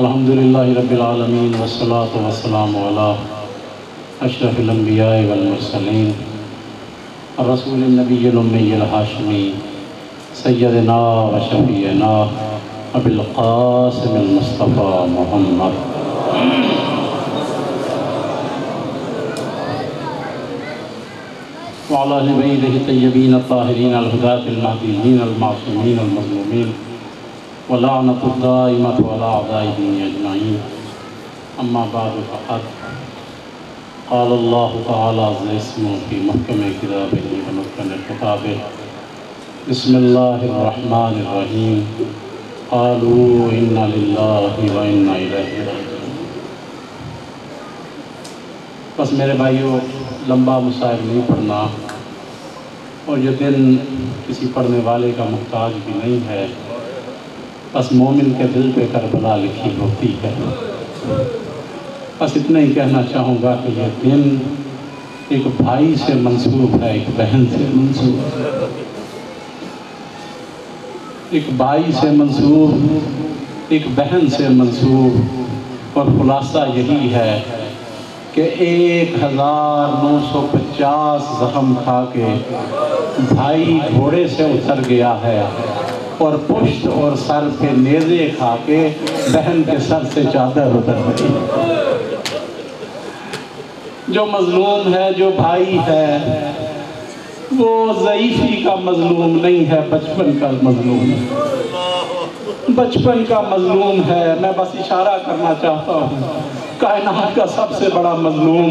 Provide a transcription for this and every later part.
الحمدللہ رب العالمین والصلاة والسلام علی اشرف الانبیاء والمرسلین الرسول النبی الامی الہاشمی سیدنا و شفیعنا ابی القاسم المصطفیٰ محمد وعلى أهل بيته الطيبين الطاهرين الهداة المهديين المعصومين المظلومين ولعنة الدائمة على أعدائهم أجمعين. أما بعد فقد قال الله تعالى عز اسمه في محكم كتابه ومتقن خطابه بسم الله الرحمن الرحيم قالوا إنا لله وإنا إليه راجعون. بس میرے بھائیوں لمبا مصائب نہیں پڑھنا، اور یہ دن کسی پڑھنے والے کا محتاج بھی نہیں ہے، بس مومن کے دل پہ کربلا لکھی ہوتی ہے. بس اتنا ہی کہنا چاہوں گا کہ یہ دن ایک بھائی سے منسوب ہے، ایک بہن سے منسوب ہے، ایک بھائی سے منسوب، ایک بہن سے منسوب. اور خلاصہ یہی ہے کہ 1950 زخم کھا کے بھائی گھوڑے سے اتر گیا ہے، اور پشت اور سر پہ نیزے کھا کے بہن کے سر سے چادر اتر گئی. جو مظلوم ہے، جو بھائی ہے، وہ ضعیفی کا مظلوم نہیں ہے، بچپن کا مظلوم ہے، بچپن کا مظلوم ہے. میں بس اشارہ کرنا چاہتا ہوں، کائنات کا سب سے بڑا مظلوم،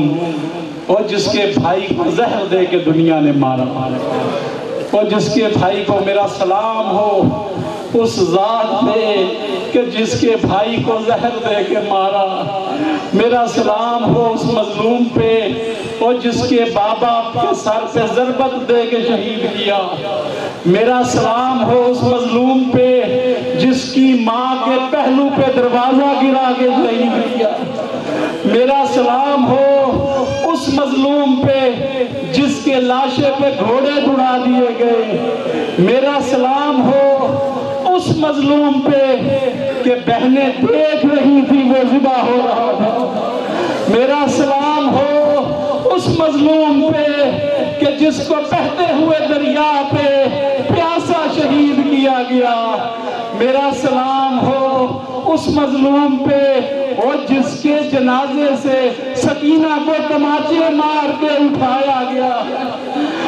اور جس کے بھائی کو زہر دے کے دنیا نے مارا، اور جس کے بھائی کو میرا سلام ہو اس ذات پہ کہ جس کے بھائی کو زہر دے کے مارا. میرا سلام ہو اس مظلوم پہ، اور جس کے بابا کے سر پہ ضربت دے کے شہید کیا. میرا سلام ہو اس مظلوم پہ جس کی ماں کے پہلو پہ دروازہ گرا کے شہید کیا. میرا سلام ہو اس مظلوم پہ جس کے لاشے پہ گھوڑے دوڑا دیے گئے. میرا سلام ہو اس مظلوم پہ کہ بہنیں دیکھ رہی تھی وہ ذبح ہو رہا تھا. میرا سلام ہو اس مظلوم پہ کہ جس کو بہتے ہوئے دریا پہ پیاسا شہید کیا گیا. میرا سلام ہو اس مظلوم پہ اور جس کے جنازے سے سکینہ کو تماچے مار کے اٹھایا گیا.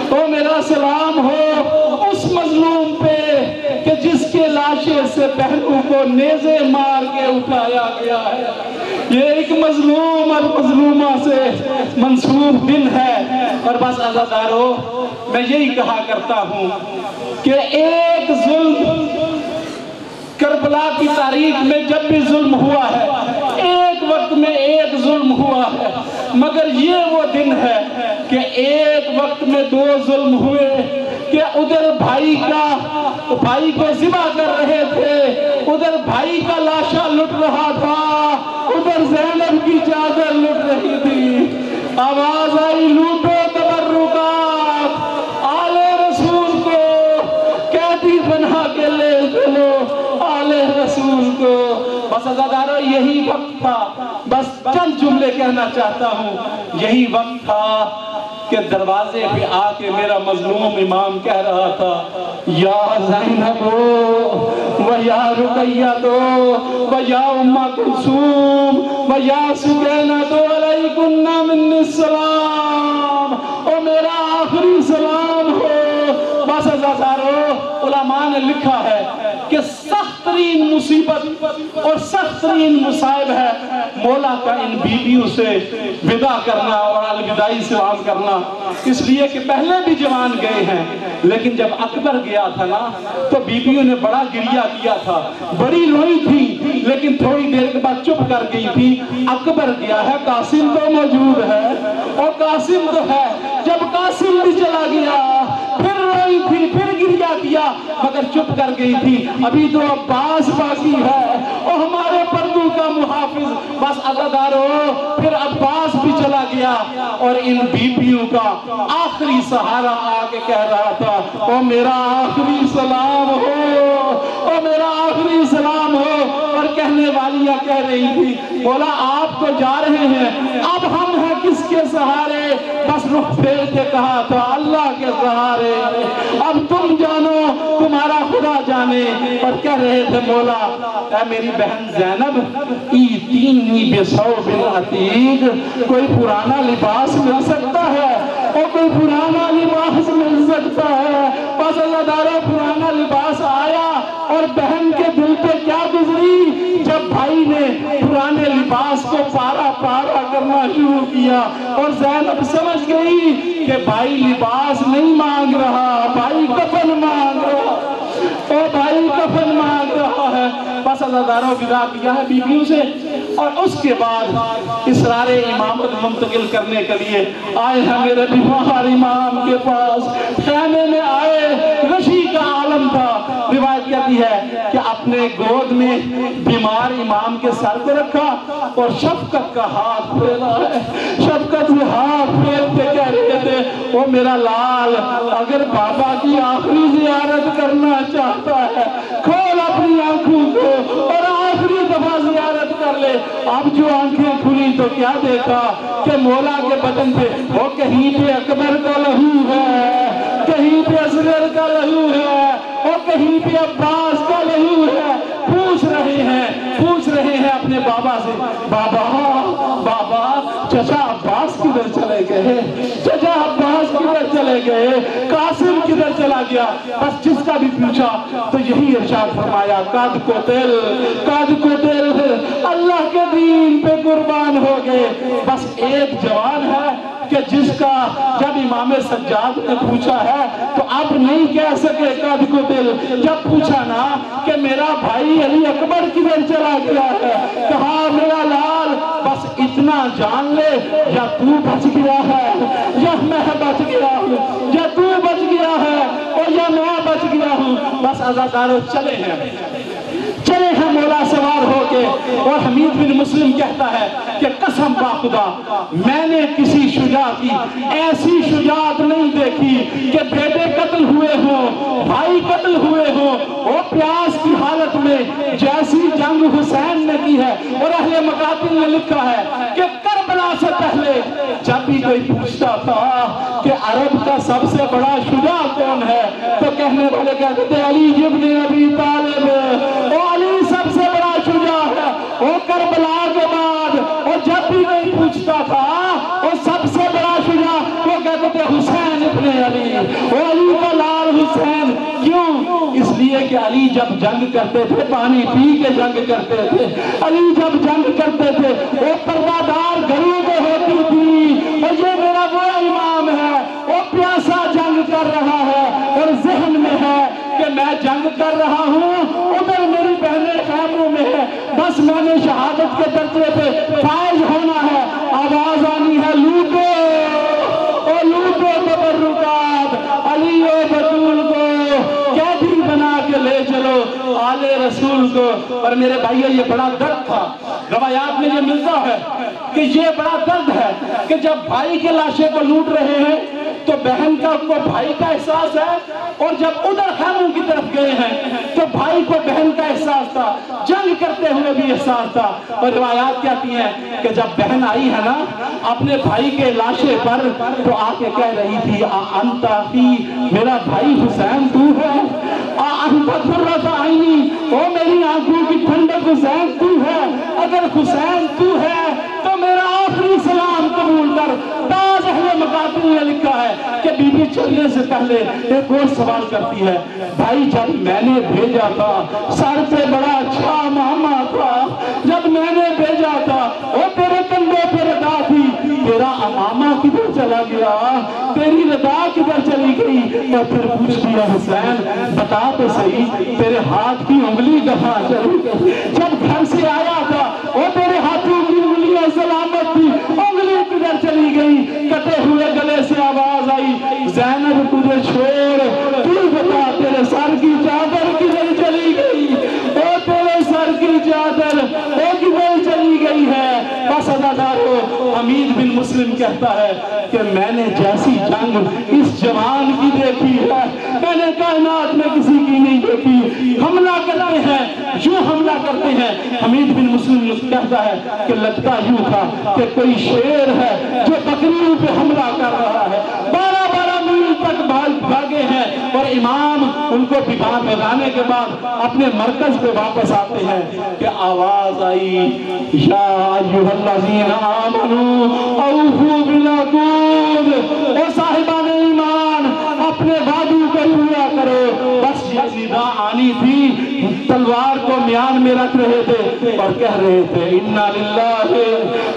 تو میرا سلام ہو اس مظلوم پہ کہ جس کے لاشے سے بہنوں کو نیزے مار کے اٹھایا گیا ہے. یہ ایک مظلوم اور مظلومہ سے منسوب دن ہے. اور بس عزادارو، میں یہی کہا کرتا ہوں کہ ایک ظلم کربلا کی تاریخ میں جب بھی ظلم ہوا ہے، ایک وقت میں ایک ظلم ہوا ہے، مگر یہ وہ دن ہے کہ ایک وقت میں دو ظلم ہوئے. کہ ادھر بھائی کو ذبح کر رہے تھے، ادھر بھائی کا لاشا لٹ رہا تھا، ادھر زینب کی چادر لٹ رہی تھی. آواز آئی لوٹو تبرکات، آل رسول کو قیدی بنا کے لے چلو، آل رسول کو. بس عزادارو یہی وقت تھا، بس چند جملے کہنا چاہتا ہوں. یہی وقت تھا کہ دروازے پہ آ کے میرا مظلوم امام کہہ رہا تھا، یا زینب و یا رقیہ و یا ام کلثوم و یا سکینہ علیکن من السلام. او میرا آخری سلام ہو. بس عزادارو، علماء نے لکھا ہے کہ سخت ترین مصیبت اور سخت ترین مصائب ہے مولا کا ان بیویوں سے ودا کرنا اور الوداعی سلام کرنا. اس لیے کہ پہلے بھی جوان گئے ہیں، لیکن جب اکبر گیا تھا نا تو بیویوں نے بڑا گریہ کیا تھا، بڑی روئی تھی، لیکن تھوڑی دیر کے بعد چپ کر گئی تھی. اکبر گیا ہے، قاسم تو موجود ہے، اور قاسم تو ہے. جب قاسم بھی چلا گیا پھر روئی تھی، پھر گریہ کیا، مگر چپ کر گئی تھی. ابھی تو عباس باقی ہے اور ہمارے پردوں کا محافظ. بس عزادارو، پھر عباس بھی چلا گیا اور ان بیبیوں کا آخری سہارا آ کے کہہ رہا تھا، او میرا آخری سلام ہو، او میرا آخری سلام ہو. اور کہنے والا والیاں کہہ رہی تھی مولا آپ تو جا رہے ہیں، اب ہم ہیں کس کے سہارے؟ بس رخ پھیر کے کہا تھا اللہ کے سہارے، اب تم جانو تمہارا خدا جانے۔ اور کہہ رہے تھے مولا اے میری بہن زینب ایتینی بثوب عتیق، کوئی پرانا لباس مل سکتا ہے؟ اور کوئی پرانا لباس مل سکتا ہے؟ بس اللہ دارو پرانا لباس آیا اور بہن کے دل پہ کیا گزری جب بھائی نے پرانے لباس کو پارا پارا کرنا شروع کیا، اور زینب سمجھ گئی کہ بھائی لباس نہیں مانگ رہا، بھائی کفن مانگ رہا، اور بھائی کفن مانگ رہا ہے۔ بس عزاداروں ودا کیا ہے بیویوں سے، اور اس کے بعد اسرار امامت منتقل کرنے کے لیے آئے ہیں میرے بیمار امام کے پاس۔ خیمے میں آئے، غشی کا عالم تھا، روایت کہتی ہے کہ اپنے گود میں بیمار امام کے سر کو رکھا اور شفقت کا ہاتھ پھیلا ہے، شفقت سے ہاتھ پھیرتے کہہ رہے تھے وہ میرا لال اگر بابا کی آخری زیارت کرنا چاہتا ہے کھول اپنی آنکھوں کو اور آخری دفعہ زیارت کر لے۔ اب جو آنکھیں کھلی تو کیا دیکھا کہ مولا کے بدن پہ وہ کہیں پہ اکبر کا لہو ہے، کہیں پہ اصغر کا لہو ہے، اور کہیں پہ عباس کا لہو ہے۔ پوچھ رہے ہیں اپنے بابا سے بابا بابا چچا عباس کدھر چلے گئے، چچا عباس کدھر چلے گئے، قاسم کدھر چلا گیا؟ بس جس کا بھی پوچھا تو یہی ارشاد فرمایا قد قتل اللہ کے دین پہ قربان ہو گئے۔ بس ایک جوان ہے کہ جس کا جب امام سجاد نے پوچھا ہے تو اب نہیں کہہ سکے قد قتل، جب پوچھا نا کہ میرا بھائی علی اکبر کدھر چلا گیا ہے، کہا میرا لال بس اتنا جان لے یا تو بچ گیا ہے یا میں بچ گیا ہوں، یا تو بچ گیا ہے اور یا میں بچ گیا ہوں۔ بس عزادارو چلے ہیں مولا سوار ہو کے، اور حمید بن مسلم کہتا ہے کہ قسم با خدا میں نے کسی شجاع کی ایسی شجاعت نہیں دیکھی کہ بیٹے قتل ہوئے ہوں، بھائی قتل ہوئے ہوں، وہ پیاس کی حالت میں جیسی جنگ حسین نے کی ہے۔ اور اہل مقاتل نے لکھا ہے کہ کربلا سے پہلے جب بھی کوئی پوچھتا تھا کہ عرب کا سب سے بڑا شجاع کون ہے تو کہنے والے کہتے تھے علی ابن ابی طالب، وہ علی سب سے بڑا شجاع ہے، وہ کربلا کے بعد۔ اور جب بھی کوئی پوچھتا تھا وہ سب سے بڑا شجاع، وہ کہتے تھے حسین ابن علی، وہ علی کا لال حسین۔ کیوں؟ اس لیے کہ علی جب جنگ کرتے تھے پانی پی کے جنگ کرتے تھے، علی جب جنگ کرتے تھے وہ پردہ گھروں میں ہوتی تھی، اور یہ میرا وہ امام ہے وہ پیاسا جنگ کر رہا ہے اور ذہن میں ہے کہ میں جنگ کر رہا ہوں، ادھر میری بہنیں خیموں میں ہے، بس میں نے شہادت کے درجے پہ فائز ہونا ہے، آواز آنی ہے لوٹو اور لوٹو تبرکات، علی و بطول کو قیدی بنا کے لے چلو آل رسول کو۔ اور میرے بھائیو یہ بڑا درد تھا، روایات میں یہ ملتا ہے کہ یہ بڑا درد ہے کہ جب بھائی کے لاشے کو لوٹ رہے ہیں تو بہن کا کو بھائی کا احساس ہے، اور جب ادھر خیموں کی طرف گئے ہیں تو بھائی کو بہن کا احساس تھا، جنگ کرتے ہوئے بھی احساس تھا۔ اور روایات کہتی ہیں کہ جب بہن آئی ہے نا اپنے بھائی کے لاشے پر تو آ کے کہہ رہی تھی انت فی، میرا بھائی حسین تو ہے، انت قرۃ عینی، وہ میری آنکھوں کی ٹھنڈک حسین تو ہے، اگر حسین تو ہے تو میرا آخری سلام قبول کر۔ بعض اہل مقاتل نے لکھا ہے کہ بی بی چلنے سے پہلے ایک اور سوال کرتی ہے بھائی جب میں نے بھیجا تھا سر پہ بڑا اچھا ماما تھا، جب میں نے بھیجا تھا وہ تیرے کندھے پہ ردا تھی، تیرا امامہ کدھر چلا گیا، تیری ردا کدھر چلی گئی؟ اور پھر پوچھ دیا حسین بتا تو صحیح تیرے ہاتھ کی انگلی کہاں چلی گئی؟ جب گھر سے آیا تھا وہ تیرے ہاتھوں کی انگلیاں سلامت تھی، انگلی کدھر چلی گئی؟ کٹے ہوئے گلے سے آواز آئی زینب تجھے چھوڑ، تو بتا تیرے سر کی چادر کدھر چلی گئی؟ او تیرے سر کی چادر وہ کدھر چلی گئی ہے؟ بس عزادارو حمید بن مسلم کہتا ہے کہ میں نے جیسی جنگ اس جوان کی دیکھی ہے میں نے کائنات میں کسی کی نہیں دیکھی۔ حملہ کرتے ہیں یوں حملہ کرتے ہیں حمید بن مسلم کہتا ہے کہ لگتا یوں تھا کہ کوئی شیر ہے جو بکریوں پہ حملہ کر رہا ہے. 12 میل تک بھاگے ہیں اور امام ان کو بھگانے کے بعد اپنے مرکز پہ واپس آتے ہیں کہ آواز آئی یا ایھا الذین آمنوا اوفوا بالعقود. اے صاحبان ایمان اپنے وعدوں کو پورا کرو. بس یہ ندا آنی تھی. تلوار کو میان میں رکھ رہے تھے اور کہہ رہے تھے انا للہ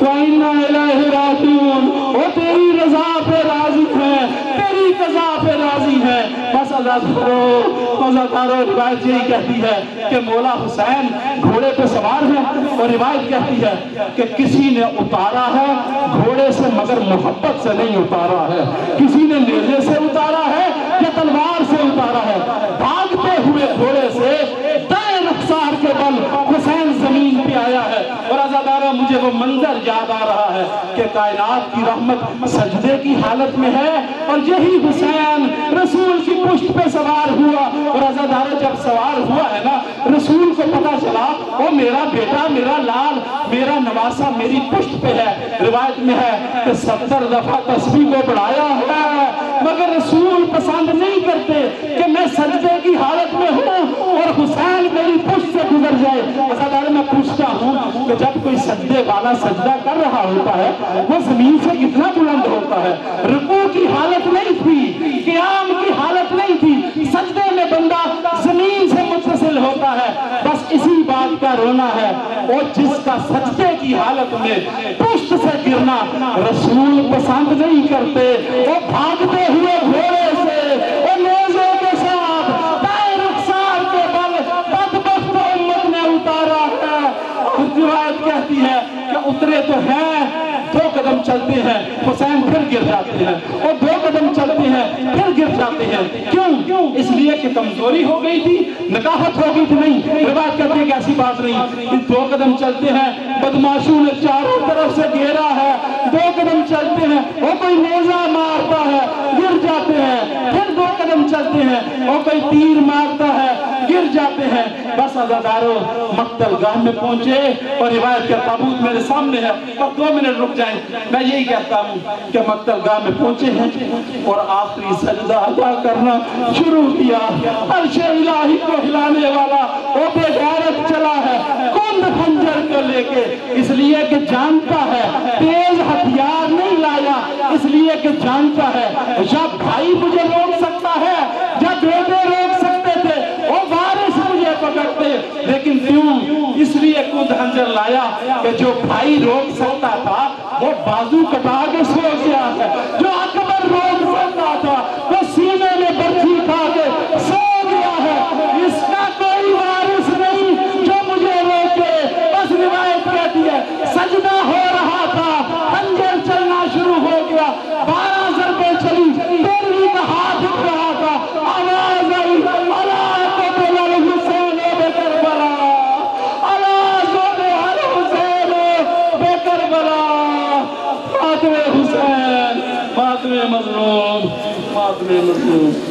و انا الیہ راجعون. وہ تیری رضا پہ راضی ہیں, تیری قضا پہ راضی ہیں. بس عزادارو روایت یہی کہتی ہے کہ مولا حسین گھوڑے پہ سوار ہیں اور روایت کہتی ہے کہ کسی نے اتارا ہے گھوڑے سے مگر محبت سے نہیں اتارا ہے, کسی نے نیزے سے اتارا ہے یا تلوار سے اتارا ہے. بھاگتے ہوئے گھوڑے سے دائیں رخسار کے بل حسین زمین پہ آیا ہے. اور عزادارو مجھے وہ منظر یاد آ رہا ہے کہ کائنات کی رحمت سجدے کی حالت میں ہے اور یہی حسین رسول کی پشت پہ سوار ہوا. اور عزادارو جب سوار ہوا ہے نا رسول کو پتا چلا وہ میرا بیٹا, میرا لال, میرا نواسا میری پشت پہ ہے. روایت میں ہے کہ 70 دفعہ تسبیح کو بڑھایا ہے مگر رسول پسند نہیں کرتے کہ میں سجدے کی حالت میں ہوں اور حسین میری پشت سے گزر جائے. عزادارو میں پوچھتا ہوں کہ جب کوئی سجدے والا سجدہ کر رہا ہوتا ہے وہ زمین سے کتنا بلند ہوتا ہے. رکوع کی حالت نہیں تھی, قیام کی حالت نہیں تھی, سجدے میں بندہ زمین سے متصل ہوتا ہے. بس اسی بات کا رونا ہے اور جس کا سجدے کی حالت میں پشت سے گرنا رسول پسند نہیں کرتے. وہ بھاگتے ہوئے گھوڑے سے اور نیزے کے ساتھ دائیں رخسار کے بل بدبخت امت نے اتارا ہے. روایت کہتی ہے کہ اترے تو ہیں, 2 قدم چلتے ہیں حسین پھر گر جاتے ہیں اور 2 قدم چلتے ہیں پھر گر جاتے ہیں. کیوں؟ اس لیے کہ کمزوری ہو گئی تھی, نکاحت ہو گئی تھی. نہیں, روایت کہتی ہے کہ ایسی بات نہیں. 2 قدم چلتے ہیں, بدماشوں نے چاروں طرف سے گھیرا ہے, 2 قدم چلتے ہیں وہ کوئی نیزہ مارتا ہے گر جاتے ہیں, پھر 2 قدم چلتے ہیں وہ کوئی تیر مارتا ہے گر جاتے ہیں. بس عزادارو مقتل گاہ میں پہنچے اور روایت کا تابوت میرے سامنے ہے اور 2 منٹ رک جائیں. میں یہی کہتا ہوں کہ مقتل گاہ میں پہنچے ہیں اور آخری سجدہ ادا کرنا شروع کیا. عرش الہی کو ہلانے والا وہ بے غیرت چلا ہے کند خنجر کو لے کے, اس لیے کہ جانتا ہے تیز ہتھیار نہیں لایا, اس لیے کہ جانتا ہے یا بھائی مجھے روک سکتا ہے یا بیٹے روک سکتے تھے, وہ وارث مجھے پکڑتے, لیکن کیوں؟ اس لیے کند خنجر لایا کہ جو بھائی روک سکتا تھا وہ بازو کٹا کے سو گیا ہے, جو اکبر روک سکتا تھا وہ سینے میں برچھی کھا کے سو گیا ہے. اس کا کوئی وارث نہیں جو مجھے روکے. بس روایت کہتی ہے سجدہ ہو رہا تھا, خنجر چلنا شروع ہو گیا, 12 ضربیں چلی, 13ویں کا ہاتھ اٹھ رہا تھا, آواز آئی الا قتل الحسین بکربلا, الا قتل الحسین بکربلا. ماتم حسین, ماتم مظلوم, ماتم مظلوم.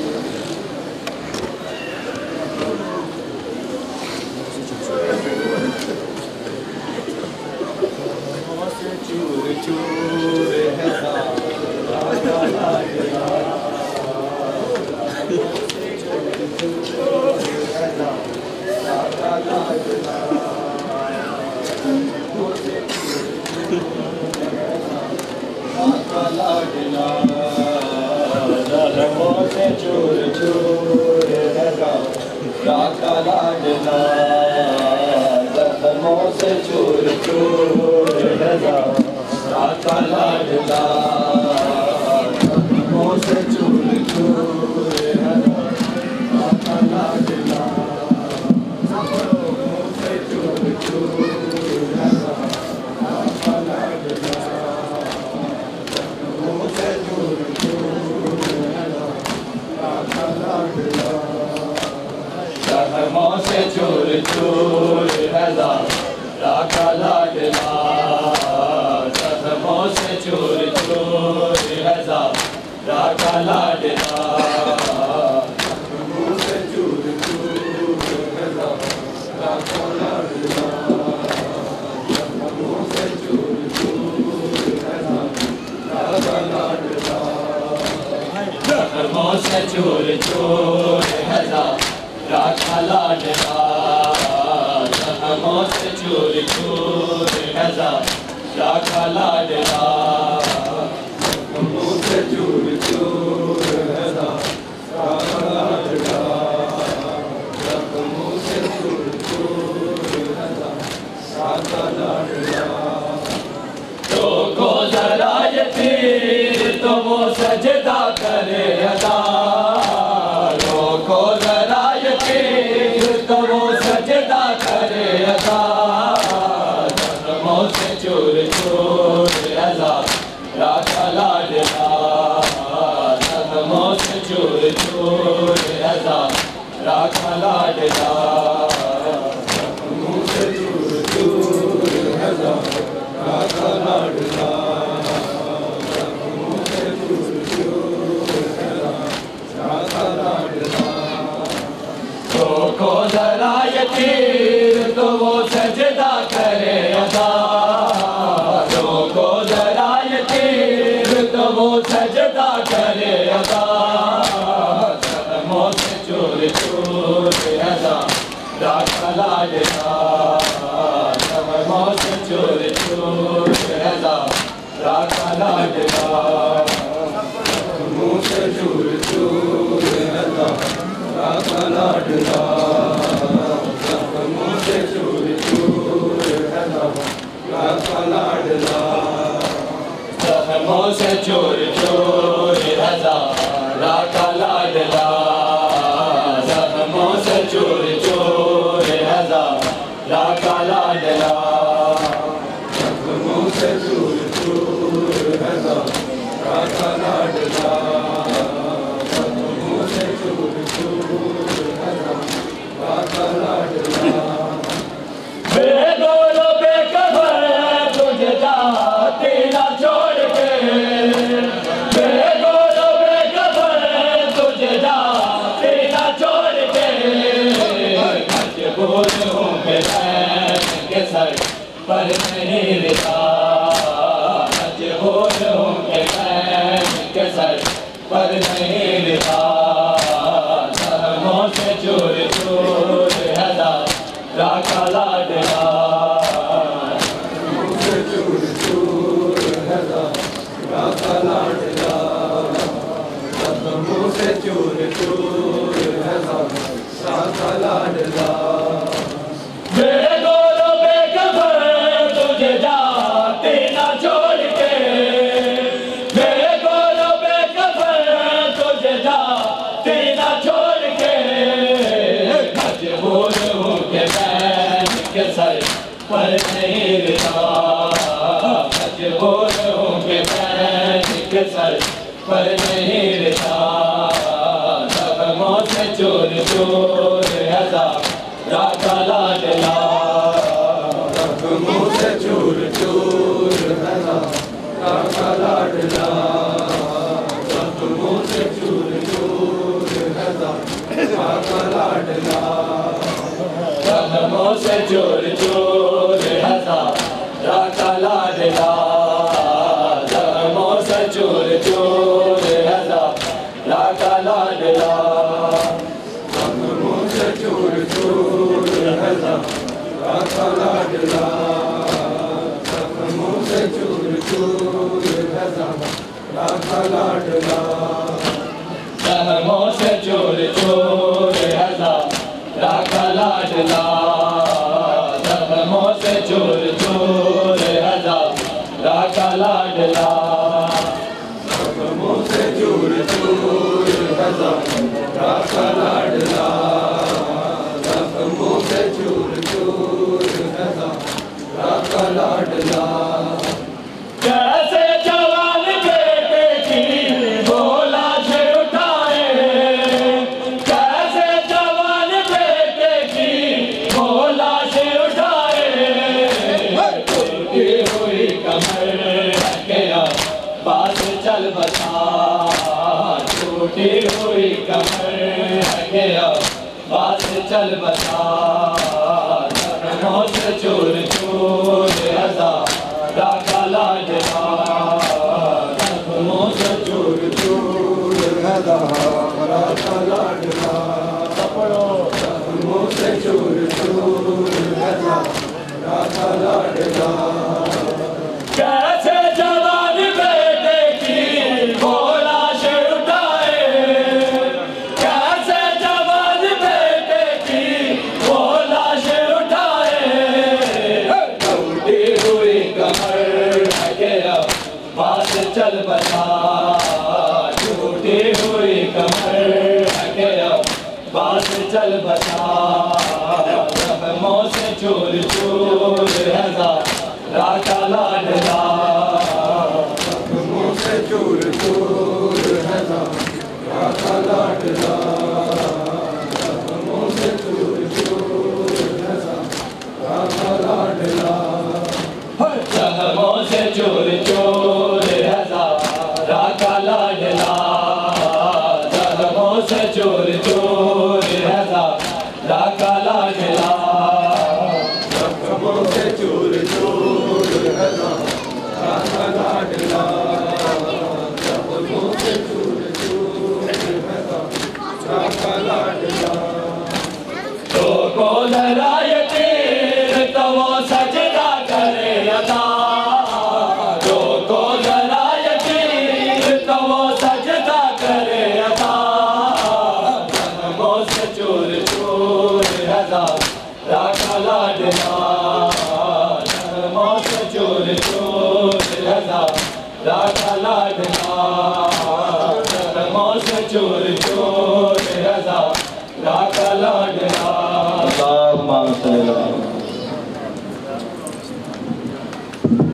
زخموں سے چور چور ہزار راکھا لاڈلا زخموں سے چور چور ہزار راکھا لاڈلا زخموں سے چور چور ہزار راکھا لاڈلا زخموں سے چور چور ہزار راکھا لاڈلا تو کو ذرا یہ تیر تو وہ سجدہ کرے ادا روکو ذرا یہ تیر تو وہ سجدہ کرے ادا زخموں سے چور چور ہزار راکھا لاڈلا زخموں سے چور چور ہزار راکھا لاڈلا زخموں سے چور چور ہزار راکھا لاڈلا روکو ذرا یہ تیر تو وہ سجدہ کرے ادا روکو ذرا یہ تیر تو وہ سجدہ کرے ادا زخموں سے چور چور ہزار راکھا لاڈلا زخموں سے چور چور ہزار راکھا لاڈلا زخموں سے چور چور ہزار راکھا لاڈلا زخموں سے چور چور ہزار راکھا لاڈلا زخموں سے چور چور ہزار راکھا لاڈلا زخموں سے چور چور ہزار راکھا لاڈلا زخموں سے چور چور ہزار راکھا لاڈلا زخموں سے چور چور ہزار راکھا لاڈلا بے گول و بے کفن تجھے جاتی نہ چھوڑ کے بے گول و بے کفن تجھے جاتی نہ چھوڑ کے مجبور ہوں کہ بہن کے سر پر نہیں رہا مجبور ہوں کہ بہن کے سر پر نہیں رہا زخموں سے چور چور ہزار راکھا لاڈلا زخموں سے چور چور ہزار راکھا لاڈلا زخموں سے چور چور ہزار راکھا لاڈلا بے گول و بے کفن تجھے جاتی نہ چھوڑ کے بے گول و بے کفن تجھے جاتی نہ چھوڑ کے مجبور ہوں کہ بہن کے سر پر نہیں رہا مجبور ہوں کہ بہن کے سر پر نہیں رہا زخموں سے چور چور ہزار راکھا لاڈلا زخموں سے چور چور ہزار راکھا لاڈلا زخموں سے چور چور ہزار راکھا لاڈلا زخموں سے چور چور ہزار راکھا لاڈلا زخموں سے چور چور ہزار راکھا لاڈلا زخموں سے چور چور ہزار راکھا لاڈلا زخموں سے چور چور ہزار راکھا لاڈلا زخموں سے چور چور ہزار راکھا لاڈلا زخموں سے چور چور ہزار راکھا لاڈلا زخموں سے چور چور ہزار راکھا لاڈلا زخموں سے چور چور ہزار راکھا لاڈلا کیسے جوان بیٹے کی وہ لاش اٹھائے کیسے جوان بیٹے کی وہ لاش اٹھائے ٹوٹی ہوئی کمر گیا بات چل بتا ٹوٹی ہوئی کمر گیا بات چل بتا زخموں سے چور چور ہزار کیسے جوان بیٹے کی وہ لاش اٹھائے کیسے جوان بیٹے کی وہ لاش اٹھائے ٹوٹی ہوئی کمر کے اب بات چل بتا ٹوٹی ہوئی کمر کے اب بات چل بتا زخموں سے چور چور ہزارہ کا لاڈلا زخموں سے چور چور ہزارہ کا لاڈلا زخموں سے چور چور ہزارہ کا لاڈلا زخموں سے چور چور ہزارہ کا لاڈلا زخموں سے چور چور ہزارہ کا لاڈلا زخموں سے چور چور ہزارہ کا لاڈلا زخموں سے چور چور ہزارہ کا لاڈلا تو کو لڑائے تیر تو وہ سجدہ کرے عطا تو کو لڑائے تیر تو وہ سجدہ کرے عطا زخموں سے چور چور ہزارہ کا لاڈلا زخموں سے چور چور ہزارہ کا لاڈلا